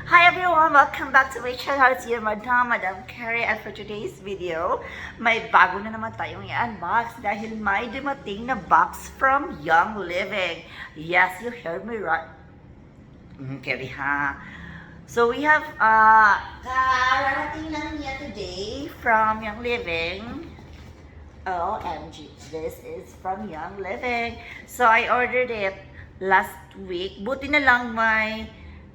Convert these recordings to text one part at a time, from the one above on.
Hi everyone! Welcome back to my channel. It's your Madam Carrie, and for today's video, may bago na naman tayong i-unbox dahil may dumating na box from Young Living. Yes, you heard me right. Carrie ha. So we have kararating lang niya today from Young Living. OMG, this is from Young Living. So I ordered it last week. Buti na lang may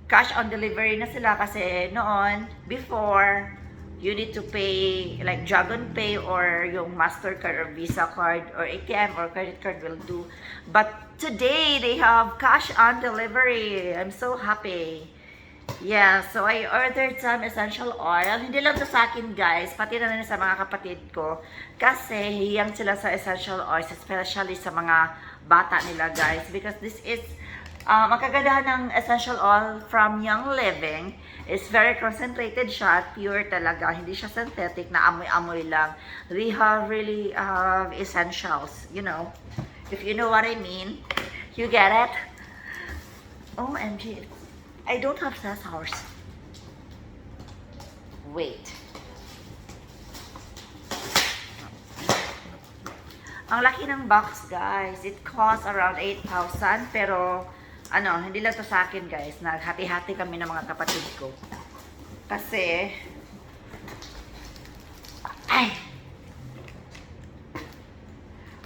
cash on delivery na sila kasi noon, before, you need to pay like Dragon Pay or yung MasterCard or Visa card or ATM or credit card will do. But today, they have cash on delivery. I'm so happy. Yeah, so I ordered some essential oil. Hindi lang to sa akin guys, pati na rin sa mga kapatid ko. Kasi hiyang sila sa essential oils, especially sa mga bata nila guys. Because this is ang kagandahan ng essential oil from Young Living is very concentrated siya, pure talaga, hindi siya synthetic na amoy-amoy lang. They have really essentials, you know. If you know what I mean, you get it? OMG, I don't have scissors. Wait. Ang laki ng box guys, it costs around 8,000 pero hindi lang to sa akin guys, naghati-hati kami ng mga kapatid ko. Kasi,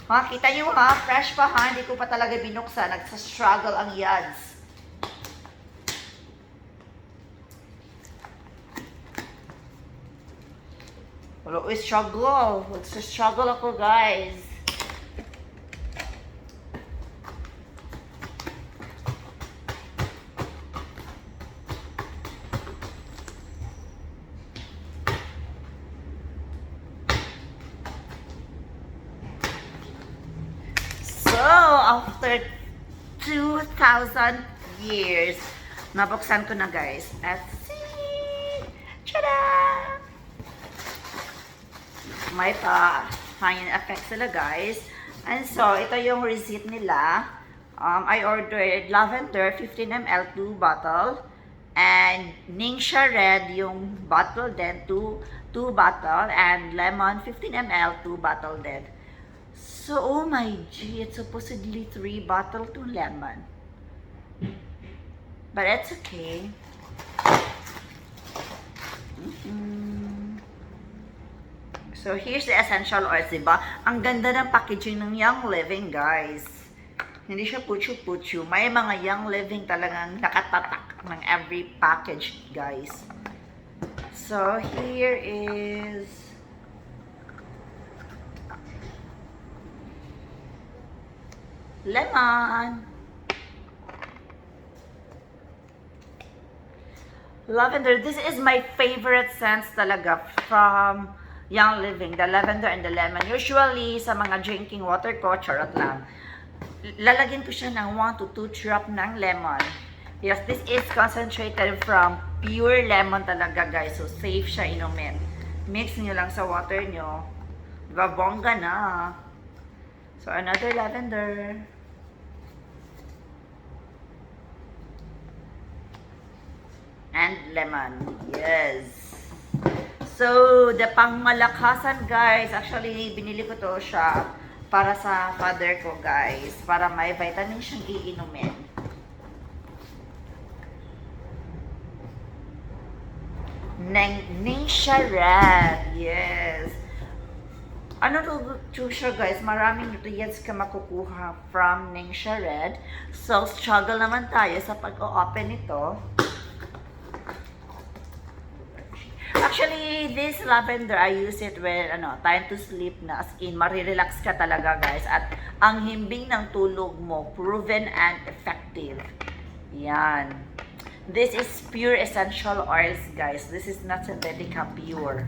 makita nyo ha, fresh pa ha, hindi ko pa talaga binuksan, nagsa-struggle ang yads. Wala ko struggle, nagsa-struggle ako guys. After 2,000 years, nabuksan ko na guys. Let's see! Tada! May pa-fine effect sila guys. And so, ito yung receipt nila. I ordered lavender 15 ml 2 bottle. And Ningxia red yung bottle din, 2 bottle. And lemon 15 ml 2 bottle din. So, oh my G, it's supposedly 3 bottle to lemon. But it's okay. So, here's the essential oils, diba? Ang ganda ng packaging ng Young Living, guys. Hindi siya putyo-putyo. May mga Young Living talagang nakatatak ng every package, guys. So, here is lemon, lavender. This is my favorite scents talaga from Young Living, the lavender and the lemon. Usually sa mga drinking water ko, charot lang, lalagyan ko siya ng 1 to 2 drop ng lemon. Yes, this is concentrated from pure lemon talaga guys, so safe siya inumin. Mix nyo lang sa water nyo, diba, bongga na. So, another lavender. And lemon. Yes. So, the pangmalakasan, guys. Actually, binili ko to siya para sa father ko, guys. Para may vitamin siyang iinumin. Ningxia red. Yes. Ano to siya guys, maraming nutrients ka makukuha from Ningxia red. So, struggle naman tayo sa pag-o-open nito. Actually, this lavender, I use it when, time to sleep na. As in, marirelax ka talaga guys. At ang himbing ng tulog mo, proven and effective. Yan. This is pure essential oils guys. This is not synthetic, pure.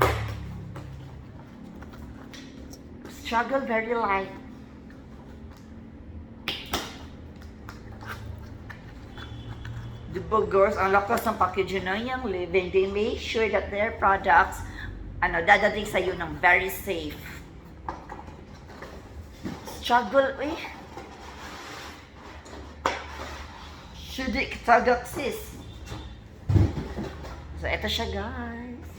Struggle very light. Diba girls, ang lakas ng packaging ng Young Living. They make sure that their products, dadating sa iyo ng very safe. Struggle, Should it tagak sis? So, ito siya, guys.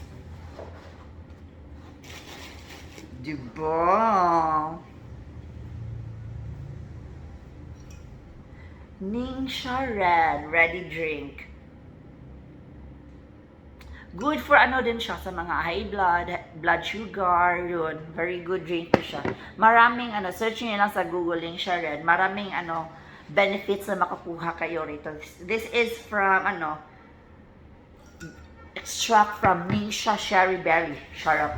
Diba? Ningxia Red, ready drink. Good for ano din siya sa mga high blood sugar, yun. Very good drink po siya. Maraming search niyo lang sa Google Ningxia Red. Maraming benefits na makakuha kayo rito. This is from extract from Ningxia cherry berry syrup.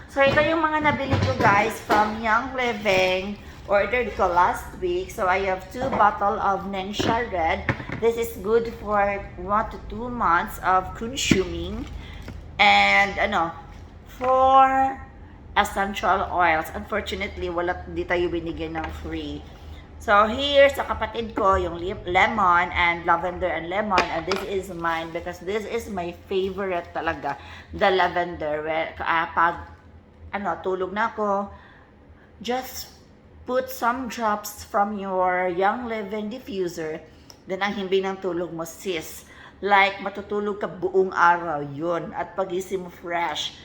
So ito yung mga nabili ko guys from Young Living. Ordered ko last week. So I have 2 bottles of Ningxia Red. This is good for 1 to 2 months of consuming. And 4 essential oils. Unfortunately, di tayo binigyan ng free. So here sa kapatid ko, yung lemon and lavender and lemon. And this is mine because this is my favorite talaga. The lavender. Where, pag tulog na ako, just put some drops from your Young Living diffuser. Then ang himbi ng tulog mo, sis. Like, matutulog ka buong araw, yun. At pagising mo fresh.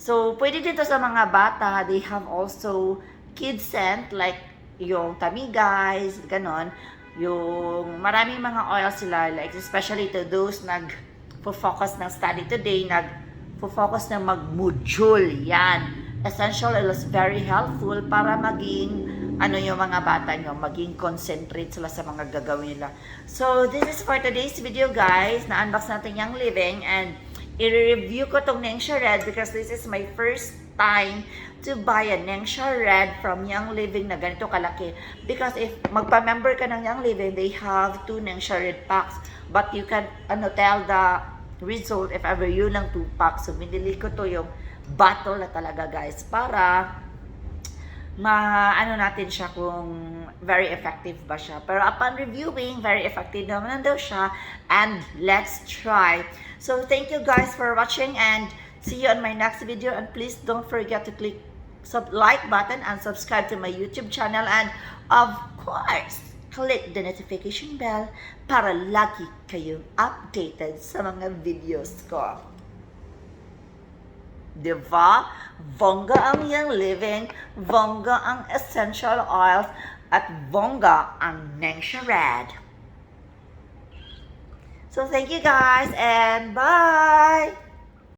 So, pwede dito sa mga bata. They have also kid scent, like yung Tamigais, ganon. Yung maraming mga oil sila, like especially to those nag-focus ng study today, nag-focus ng mag-module. Yan. Essential oil is very helpful para maging yung mga bata nyo, maging concentrate sila sa mga gagawin nila. So, this is for today's video, guys. Na-unbox natin Young Living and i-review ko tong Ningxia Red because this is my first time to buy a Ningxia Red from Young Living na ganito kalaki. Because if magpa-member ka ng Young Living, they have 2 Ningxia Red packs. But you can tell the result if ever yun lang 2 packs. So, binili ko to yung bottle na talaga, guys, para natin siya kung very effective ba siya. Pero upon reviewing, very effective naman daw siya. And let's try. So, thank you guys for watching and see you on my next video. And please don't forget to click like button and subscribe to my YouTube channel. And of course, click the notification bell para lagi kayong updated sa mga videos ko. Diba? Bongga ang Young Living, bongga ang essential oils, at bongga ang Ningxia Red. So thank you guys and bye!